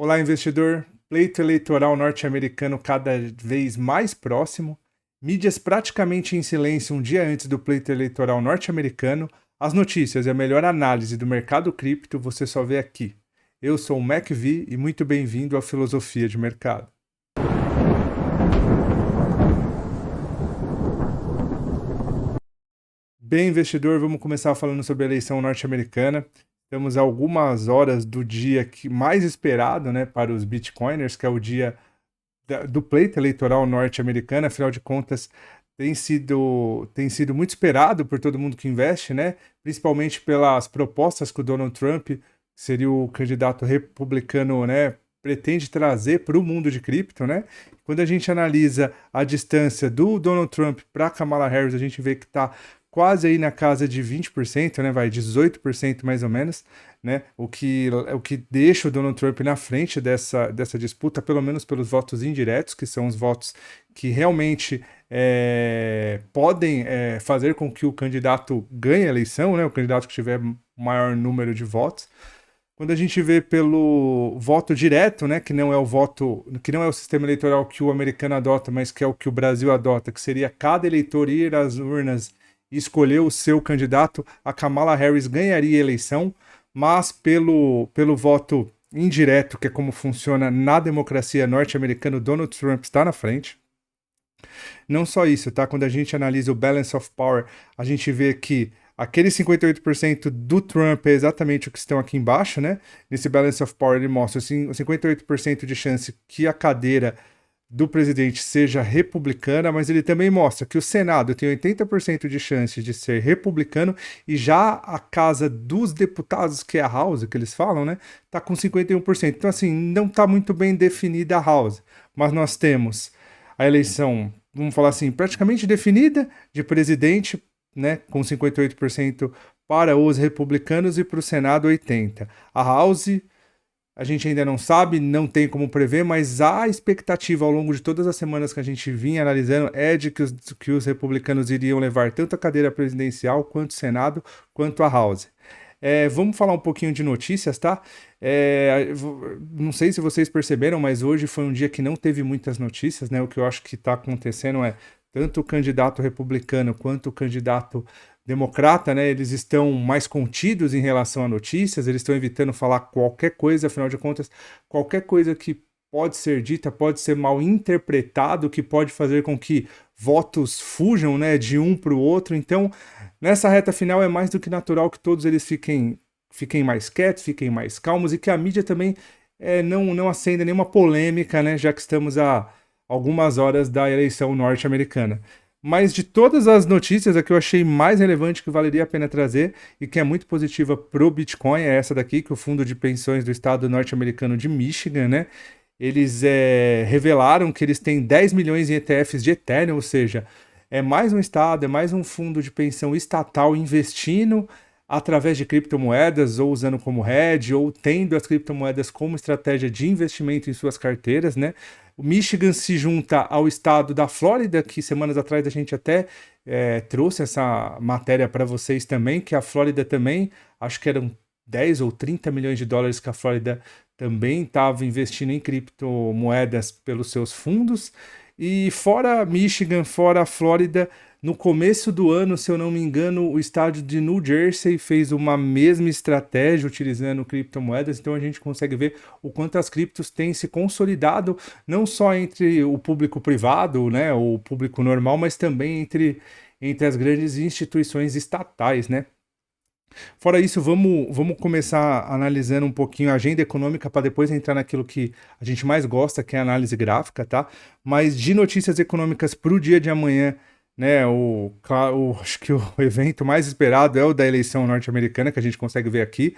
Olá, investidor. Pleito eleitoral norte-americano cada vez mais próximo. Mídias praticamente em silêncio um dia antes do pleito eleitoral norte-americano. As notícias e a melhor análise do mercado cripto você só vê aqui. Eu sou o MacV e muito bem-vindo à Filosofia de Mercado. Bem, investidor, vamos começar falando sobre a eleição norte-americana. Temos algumas horas do dia mais esperado, né, para os bitcoiners, que é o dia do pleito eleitoral norte-americano. Afinal de contas, tem sido muito esperado por todo mundo que investe, né, principalmente pelas propostas que o Donald Trump, que seria o candidato republicano, né, pretende trazer para o mundo de cripto, né? Quando a gente analisa a distância do Donald Trump para Kamala Harris, a gente vê que está quase aí na casa de 20%, né, vai 18% mais ou menos, né, o que deixa o Donald Trump na frente dessa disputa, pelo menos pelos votos indiretos, que são os votos que realmente podem fazer com que o candidato ganhe a eleição, né, o candidato que tiver maior número de votos. Quando a gente vê pelo voto direto, né, que não é o sistema eleitoral que o americano adota, mas que é o que o Brasil adota, que seria cada eleitor ir às urnas e escolher o seu candidato, a Kamala Harris ganharia a eleição, mas pelo voto indireto, que é como funciona na democracia norte-americana, Donald Trump está na frente. Não só isso, tá? Quando a gente analisa o balance of power, a gente vê que aquele 58% do Trump é exatamente o que estão aqui embaixo, né? Nesse balance of power ele mostra assim, o 58% de chance que a cadeira do presidente seja republicana, mas ele também mostra que o Senado tem 80% de chance de ser republicano e já a Casa dos Deputados, que é a House, que eles falam, né, tá com 51%. Então, assim, não tá muito bem definida a House, mas nós temos a eleição, vamos falar assim, praticamente definida de presidente, né, com 58% para os republicanos e para o Senado 80%. A House a gente ainda não sabe, não tem como prever, mas a expectativa ao longo de todas as semanas que a gente vinha analisando é de que os republicanos iriam levar tanto a cadeira presidencial, quanto o Senado, quanto a House. Vamos falar um pouquinho de notícias, tá? Não sei se vocês perceberam, mas hoje foi um dia que não teve muitas notícias, né? O que eu acho que está acontecendo é tanto o candidato republicano quanto o candidato democrata, né, eles estão mais contidos em relação a notícias, eles estão evitando falar qualquer coisa, afinal de contas, qualquer coisa que pode ser dita pode ser mal interpretado, que pode fazer com que votos fujam, né, de um para o outro. Então, nessa reta final é mais do que natural que todos eles fiquem mais quietos, fiquem mais calmos e que a mídia também não acenda nenhuma polêmica, né, já que estamos a algumas horas da eleição norte-americana. Mas de todas as notícias, a que eu achei mais relevante que valeria a pena trazer e que é muito positiva pro Bitcoin é essa daqui, que o Fundo de Pensões do Estado norte-americano de Michigan, né? Eles revelaram que eles têm 10 milhões em ETFs de Ethereum, ou seja, é mais um estado, é mais um fundo de pensão estatal investindo através de criptomoedas, ou usando como hedge, ou tendo as criptomoedas como estratégia de investimento em suas carteiras, né? O Michigan se junta ao estado da Flórida, que semanas atrás a gente até trouxe essa matéria para vocês também, que a Flórida também, acho que eram 10 ou 30 milhões de dólares que a Flórida também estava investindo em criptomoedas pelos seus fundos. E fora Michigan, fora a Flórida, no começo do ano, se eu não me engano, o estado de New Jersey fez uma mesma estratégia utilizando criptomoedas, então a gente consegue ver o quanto as criptos têm se consolidado, não só entre o público privado, né, o público normal, mas também entre as grandes instituições estatais, né? Fora isso, vamos começar analisando um pouquinho a agenda econômica para depois entrar naquilo que a gente mais gosta, que é a análise gráfica, tá? Mas de notícias econômicas para o dia de amanhã, né? Acho que o evento mais esperado é o da eleição norte-americana, que a gente consegue ver aqui.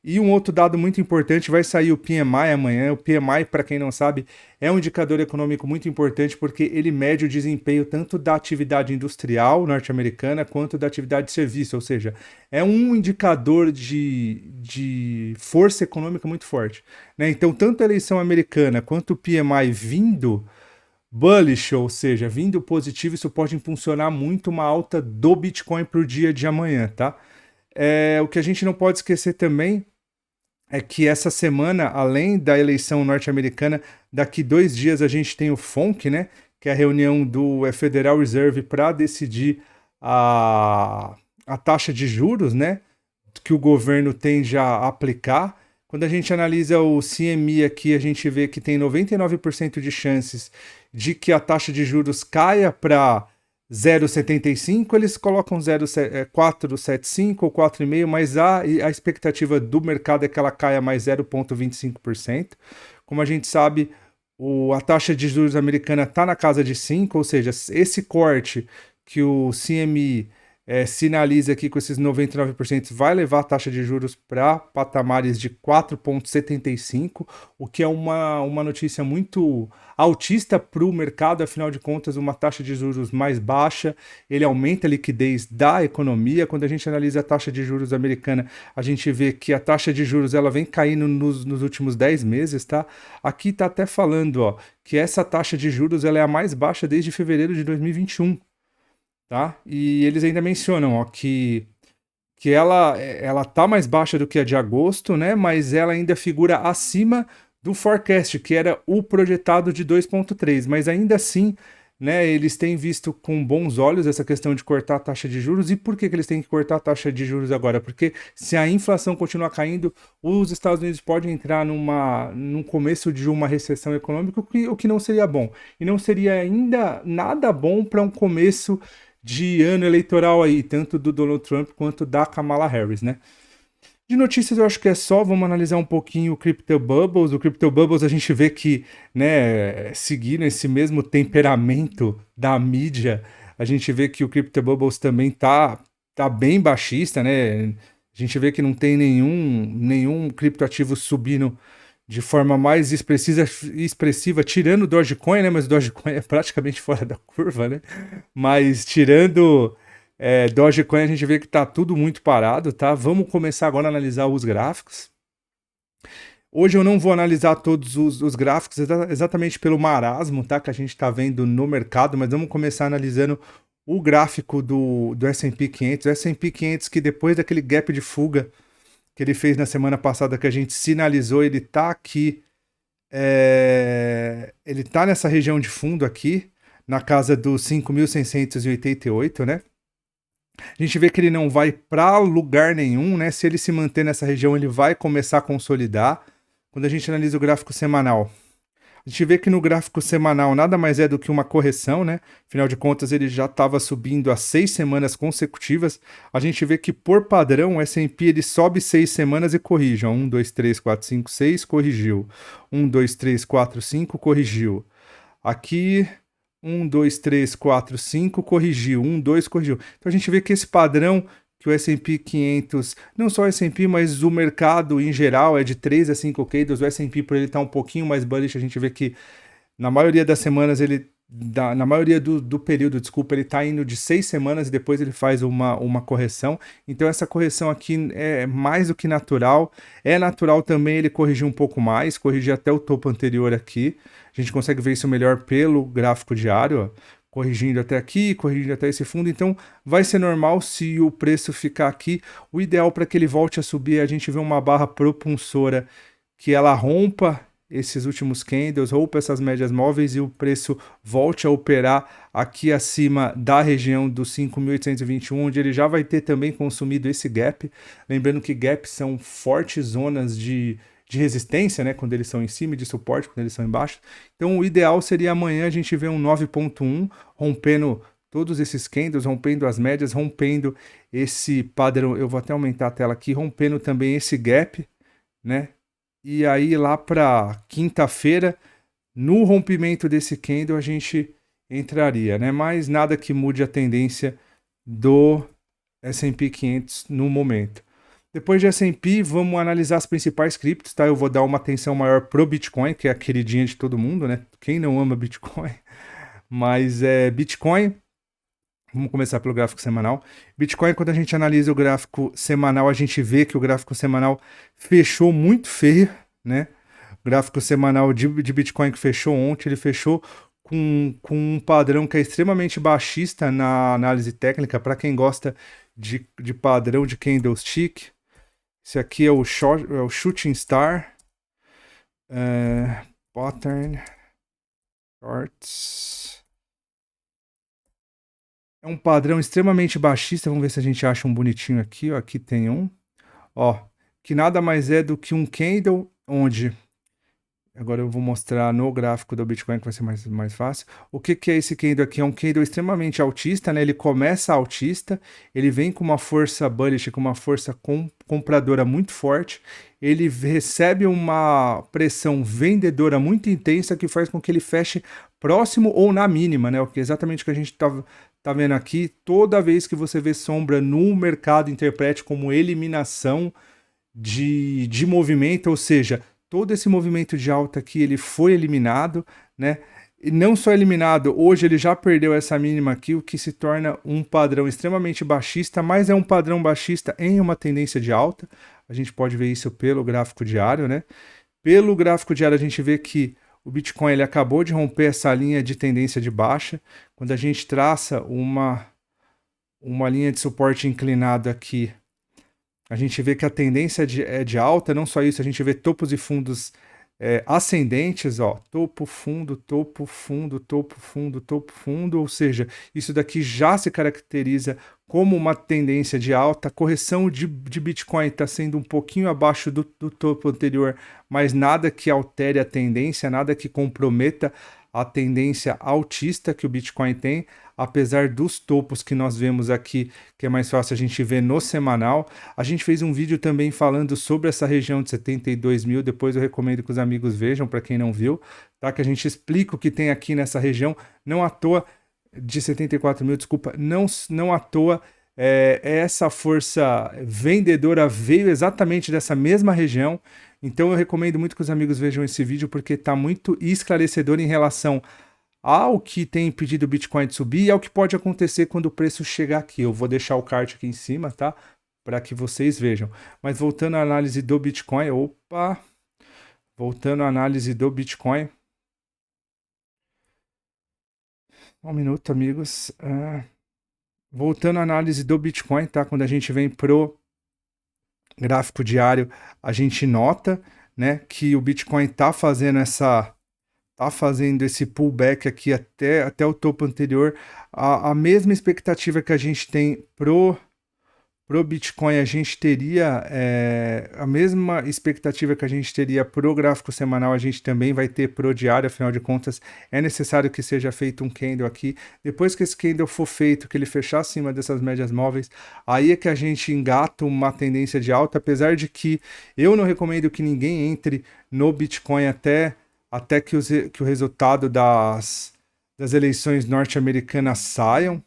E um outro dado muito importante, vai sair o PMI amanhã. O PMI, para quem não sabe, é um indicador econômico muito importante porque ele mede o desempenho tanto da atividade industrial norte-americana quanto da atividade de serviço, ou seja, é um indicador de força econômica muito forte, né? Então, tanto a eleição americana quanto o PMI vindo bullish, ou seja, vindo positivo, isso pode impulsionar muito uma alta do Bitcoin para o dia de amanhã, tá? O que a gente não pode esquecer também é que essa semana, além da eleição norte-americana, daqui 2 dias a gente tem o FONC, né? Que é a reunião do Federal Reserve para decidir a, a taxa de juros, né? Que o governo tende a aplicar. Quando a gente analisa o CME aqui, a gente vê que tem 99% de chances de que a taxa de juros caia para 0,75, eles colocam 4,75 ou 4,5, mas a expectativa do mercado é que ela caia mais 0,25%. Como a gente sabe, a taxa de juros americana está na casa de 5, ou seja, esse corte que o CME sinaliza aqui com esses 99% vai levar a taxa de juros para patamares de 4,75, o que é uma notícia muito altista para o mercado, afinal de contas, uma taxa de juros mais baixa, ele aumenta a liquidez da economia. Quando a gente analisa a taxa de juros americana, a gente vê que a taxa de juros ela vem caindo nos últimos 10 meses, tá? Aqui está até falando, ó, que essa taxa de juros ela é a mais baixa desde fevereiro de 2021. Tá? E eles ainda mencionam ó, que ela tá mais baixa do que a de agosto, né? Mas ela ainda figura acima do forecast, que era o projetado de 2,3. Mas ainda assim, né, eles têm visto com bons olhos essa questão de cortar a taxa de juros. E por que eles têm que cortar a taxa de juros agora? Porque se a inflação continuar caindo, os Estados Unidos podem entrar num começo de uma recessão econômica, o que não seria bom. E não seria ainda nada bom para um começo de ano eleitoral aí, tanto do Donald Trump quanto da Kamala Harris, né? De notícias eu acho que é só, vamos analisar um pouquinho o Crypto Bubbles. O Crypto Bubbles a gente vê que, né, seguindo esse mesmo temperamento da mídia, a gente vê que o Crypto Bubbles também tá bem baixista, né? A gente vê que não tem nenhum criptoativo subindo de forma mais expressiva, tirando o Dogecoin, né? Mas o Dogecoin é praticamente fora da curva, né? Mas tirando Dogecoin, a gente vê que tá tudo muito parado, tá? Vamos começar agora a analisar os gráficos. Hoje eu não vou analisar todos os gráficos exatamente pelo marasmo, tá? Que a gente tá vendo no mercado, mas vamos começar analisando o gráfico do S&P 500. O S&P 500 que depois daquele gap de fuga que ele fez na semana passada, que a gente sinalizou, ele tá aqui, ele tá nessa região de fundo aqui, na casa dos 5.688, né? A gente vê que ele não vai para lugar nenhum, né? Se ele se manter nessa região, ele vai começar a consolidar. Quando a gente analisa o gráfico semanal, a gente vê que no gráfico semanal nada mais é do que uma correção, né? Afinal de contas, ele já estava subindo há 6 semanas consecutivas. A gente vê que, por padrão, o S&P ele sobe 6 semanas e corrige. 1, 2, 3, 4, 5, 6, corrigiu. 1, 2, 3, 4, 5, corrigiu. Aqui, 1, 2, 3, 4, 5, corrigiu. 1, 2, corrigiu. Então a gente vê que esse padrão que o S&P 500, não só o S&P, mas o mercado em geral é de 3 a 5 candles. O S&P, por ele estar um pouquinho mais bullish, a gente vê que na maioria das semanas na maioria do período, desculpa, ele está indo de 6 semanas e depois ele faz uma correção. Então essa correção aqui é mais do que natural. É natural também ele corrigir um pouco mais, corrigir até o topo anterior aqui. A gente consegue ver isso melhor pelo gráfico diário, ó, corrigindo até aqui, corrigindo até esse fundo. Então vai ser normal se o preço ficar aqui. O ideal para que ele volte a subir é a gente ver uma barra propulsora que ela rompa esses últimos candles, rompa essas médias móveis e o preço volte a operar aqui acima da região dos 5.821, onde ele já vai ter também consumido esse gap. Lembrando que gaps são fortes zonas de resistência, né, quando eles são em cima, e de suporte quando eles são embaixo. Então o ideal seria amanhã a gente ver um 9.1 rompendo todos esses candles, rompendo as médias, rompendo esse padrão. Eu vou até aumentar a tela aqui, rompendo também esse gap, né? E aí lá para quinta-feira, no rompimento desse candle, a gente entraria, né? Mas nada que mude a tendência do S&P 500 no momento. Depois de S&P, vamos analisar as principais criptos, tá? Eu vou dar uma atenção maior pro Bitcoin, que é a queridinha de todo mundo, né? Quem não ama Bitcoin? Mas Bitcoin, vamos começar pelo gráfico semanal. Bitcoin, quando a gente analisa o gráfico semanal, a gente vê que o gráfico semanal fechou muito feio, né? O gráfico semanal de Bitcoin que fechou ontem, ele fechou com um padrão que é extremamente baixista na análise técnica, para quem gosta de padrão de candlestick. Esse aqui é o Shooting Star. Pattern. Shorts. É um padrão extremamente baixista. Vamos ver se a gente acha um bonitinho aqui. Ó. Aqui tem um. Ó, que nada mais é do que um candle onde... Agora eu vou mostrar no gráfico do Bitcoin, que vai ser mais fácil. O que é esse candle aqui? É um candle extremamente altista, né? Ele começa altista, ele vem com uma força bullish, com uma força compradora muito forte. Ele recebe uma pressão vendedora muito intensa que faz com que ele feche próximo ou na mínima, né? O que é exatamente o que a gente tá vendo aqui. Toda vez que você vê sombra no mercado, interprete como eliminação de movimento, ou seja, todo esse movimento de alta aqui, ele foi eliminado, né? E não só eliminado, hoje ele já perdeu essa mínima aqui, o que se torna um padrão extremamente baixista, mas é um padrão baixista em uma tendência de alta. A gente pode ver isso pelo gráfico diário, né? Pelo gráfico diário a gente vê que o Bitcoin ele acabou de romper essa linha de tendência de baixa. Quando a gente traça uma linha de suporte inclinado aqui, a gente vê que a tendência é de alta, não só isso, a gente vê topos e fundos ascendentes, ó, topo, fundo, topo, fundo, topo, fundo, topo, fundo, ou seja, isso daqui já se caracteriza como uma tendência de alta. A correção de Bitcoin está sendo um pouquinho abaixo do topo anterior, mas nada que altere a tendência, nada que comprometa a tendência altista que o Bitcoin tem, apesar dos topos que nós vemos aqui, que é mais fácil a gente ver no semanal. A gente fez um vídeo também falando sobre essa região de 72 mil, depois eu recomendo que os amigos vejam, para quem não viu, tá? Que a gente explica o que tem aqui nessa região, não à toa, de 74 mil, desculpa, não à toa, essa força vendedora veio exatamente dessa mesma região. Então eu recomendo muito que os amigos vejam esse vídeo, porque está muito esclarecedor em relação ao que tem impedido o Bitcoin de subir e ao que pode acontecer quando o preço chegar aqui. Eu vou deixar o card aqui em cima, tá? Para que vocês vejam. Mas voltando à análise do Bitcoin, voltando à análise do Bitcoin. Um minuto, amigos. Voltando à análise do Bitcoin, tá? Quando a gente vem pro gráfico diário, a gente nota, né, que o Bitcoin tá fazendo esse pullback aqui até o topo anterior. A mesma expectativa que a gente tem pro Bitcoin, a gente teria a mesma expectativa que a gente teria pro gráfico semanal, a gente também vai ter pro diário. Afinal de contas, é necessário que seja feito um candle aqui. Depois que esse candle for feito, que ele fechar acima dessas médias móveis, aí é que a gente engata uma tendência de alta, apesar de que eu não recomendo que ninguém entre no Bitcoin até que o resultado das eleições norte-americanas saiam,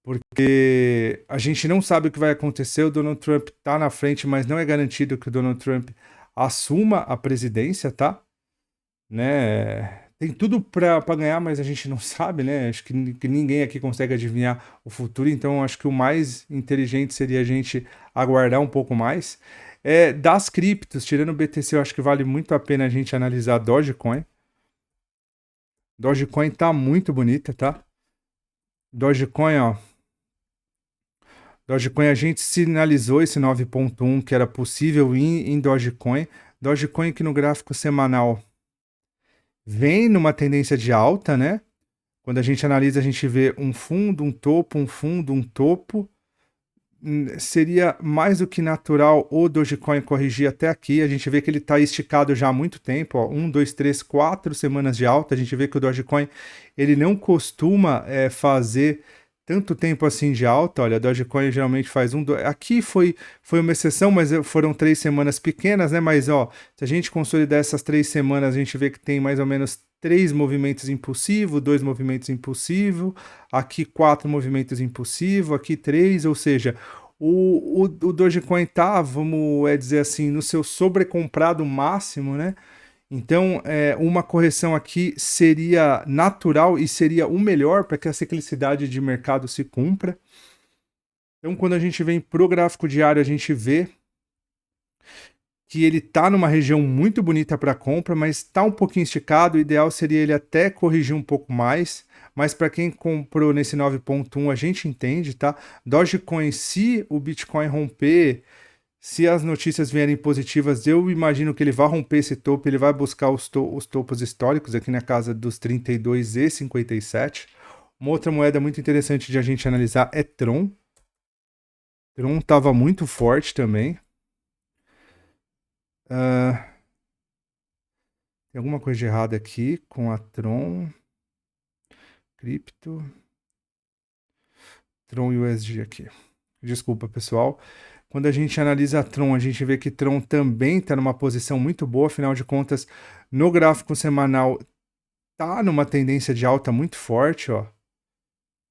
porque a gente não sabe o que vai acontecer. O Donald Trump está na frente, mas não é garantido que o Donald Trump assuma a presidência, tá? Né? Tem tudo para ganhar, mas a gente não sabe, né? Acho que ninguém aqui consegue adivinhar o futuro, então acho que o mais inteligente seria a gente aguardar um pouco mais. Das criptos, tirando o BTC, eu acho que vale muito a pena a gente analisar a Dogecoin. Dogecoin tá muito bonita, tá? Dogecoin, ó. Dogecoin, a gente sinalizou esse 9.1 que era possível em Dogecoin. Dogecoin que no gráfico semanal vem numa tendência de alta, né? Quando a gente analisa, a gente vê um fundo, um topo, um fundo, um topo. Seria mais do que natural o Dogecoin corrigir até aqui. A gente vê que ele está esticado já há muito tempo, ó, 1, 2, 3, 4 semanas de alta. A gente vê que o Dogecoin ele não costuma fazer tanto tempo assim de alta. Olha, a Dogecoin geralmente faz aqui foi uma exceção, mas foram 3 semanas pequenas, né? Mas ó, se a gente consolidar essas 3 semanas, a gente vê que tem mais ou menos 3 movimentos impulsivos, 2 movimentos impulsivos, aqui 4 movimentos impulsivos, aqui 3, ou seja, o Dogecoin tá, vamos dizer assim, no seu sobrecomprado máximo, né? Então, uma correção aqui seria natural e seria o melhor para que a ciclicidade de mercado se cumpra. Então, quando a gente vem pro gráfico diário, a gente vê que ele está numa região muito bonita para compra, mas está um pouquinho esticado. O ideal seria ele até corrigir um pouco mais. Mas para quem comprou nesse 9.1, a gente entende, tá? Dogecoin, se o Bitcoin romper Se as notícias vierem positivas, eu imagino que ele vai romper esse topo, ele vai buscar os topos históricos aqui na casa dos 32,57. Uma outra moeda muito interessante de a gente analisar é Tron. Tron estava muito forte também. Tem alguma coisa de errada aqui com a Tron. Cripto. Tron USD aqui. Desculpa, pessoal. Quando a gente analisa a Tron, a gente vê que Tron também está numa posição muito boa, afinal de contas, no gráfico semanal tá numa tendência de alta muito forte, ó.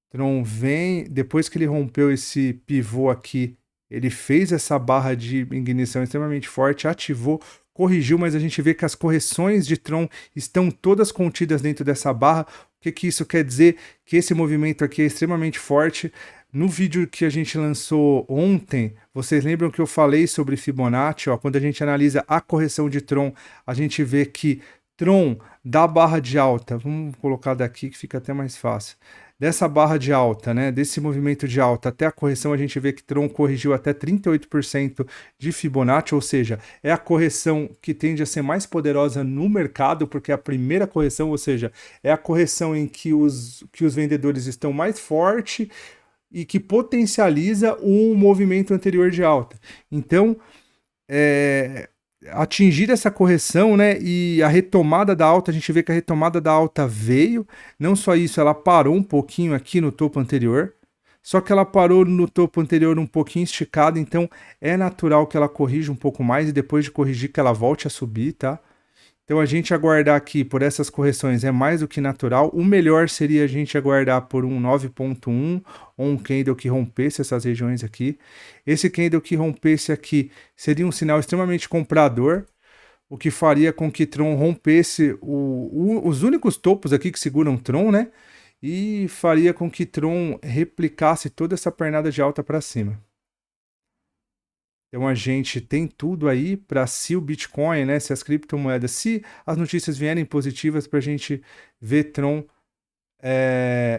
Tron vem, depois que ele rompeu esse pivô aqui, ele fez essa barra de ignição extremamente forte, ativou, corrigiu, mas a gente vê que as correções de Tron estão todas contidas dentro dessa barra. O que que isso quer dizer? Que esse movimento aqui é extremamente forte. No vídeo que a gente lançou ontem, vocês lembram que eu falei sobre Fibonacci? Ó, quando a gente analisa a correção de Tron, a gente vê que Tron da barra de alta, vamos colocar daqui que fica até mais fácil. Dessa barra de alta, né, desse movimento de alta até a correção, a gente vê que Tron corrigiu até 38% de Fibonacci, ou seja, é a correção que tende a ser mais poderosa no mercado, porque é a primeira correção, ou seja, é a correção em que os vendedores estão mais fortes e que potencializa um movimento anterior de alta. Então, atingir essa correção, né, e a retomada da alta, a gente vê que a retomada da alta veio, não só isso, ela parou um pouquinho aqui no topo anterior, só que ela parou no topo anterior um pouquinho esticada, então é natural que ela corrija um pouco mais e depois de corrigir que ela volte a subir, tá? Então a gente aguardar aqui por essas correções é mais do que natural. O melhor seria a gente aguardar por um 9.1 ou um candle que rompesse essas regiões aqui. Esse candle que rompesse aqui seria um sinal extremamente comprador, o que faria com que Tron rompesse os únicos topos aqui que seguram Tron, né? E faria com que Tron replicasse toda essa pernada de alta para cima. Então a gente tem tudo aí para, se o Bitcoin, né, se as criptomoedas, se as notícias vierem positivas, para a gente ver Tron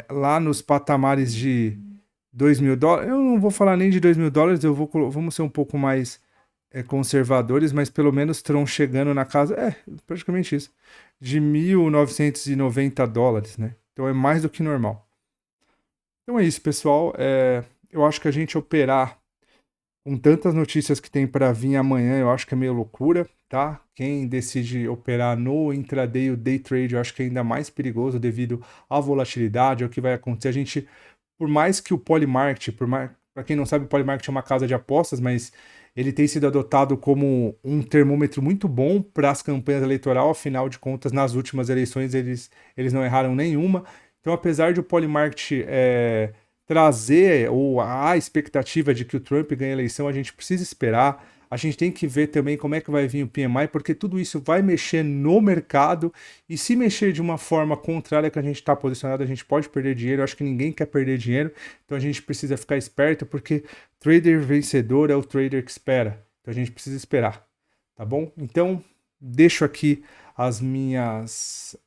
lá nos patamares de $2.000. Eu não vou falar nem de $2.000, vamos ser um pouco mais conservadores, mas pelo menos Tron chegando na casa, praticamente isso, de $1.990, né? Então é mais do que normal. Então é isso, pessoal. Eu acho que a gente operar com tantas notícias que tem para vir amanhã, eu acho que é meio loucura, tá? Quem decide operar no intraday, o day trade, eu acho que é ainda mais perigoso devido à volatilidade, ao que vai acontecer. A gente, por mais que o Polymarket, para quem não sabe, o Polymarket é uma casa de apostas, mas ele tem sido adotado como um termômetro muito bom para as campanhas eleitorais. Afinal de contas, nas últimas eleições eles não erraram nenhuma. Então, apesar de o Polymarket trazer ou a expectativa de que o Trump ganhe a eleição, a gente precisa esperar. A gente tem que ver também como é que vai vir o PMI, porque tudo isso vai mexer no mercado, e se mexer de uma forma contrária que a gente está posicionado, a gente pode perder dinheiro. Eu acho que ninguém quer perder dinheiro, então a gente precisa ficar esperto, porque trader vencedor é o trader que espera. Então a gente precisa esperar, tá bom? Então, deixo aqui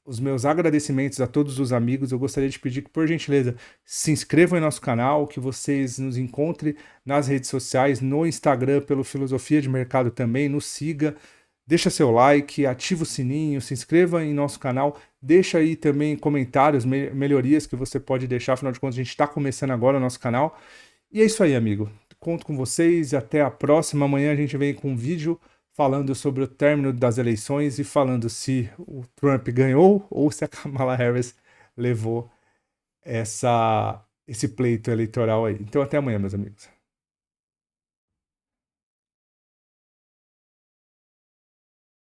os meus agradecimentos a todos os amigos. Eu gostaria de pedir que, por gentileza, se inscrevam em nosso canal, que vocês nos encontrem nas redes sociais, no Instagram, pelo Filosofia de Mercado também, nos siga, deixa seu like, ativa o sininho, se inscreva em nosso canal, deixa aí também comentários, melhorias que você pode deixar, afinal de contas a gente está começando agora o nosso canal. E é isso aí, amigo. Conto com vocês e até a próxima. Amanhã a gente vem com um vídeo falando sobre o término das eleições e falando se o Trump ganhou ou se a Kamala Harris levou esse pleito eleitoral aí. Então até amanhã, meus amigos.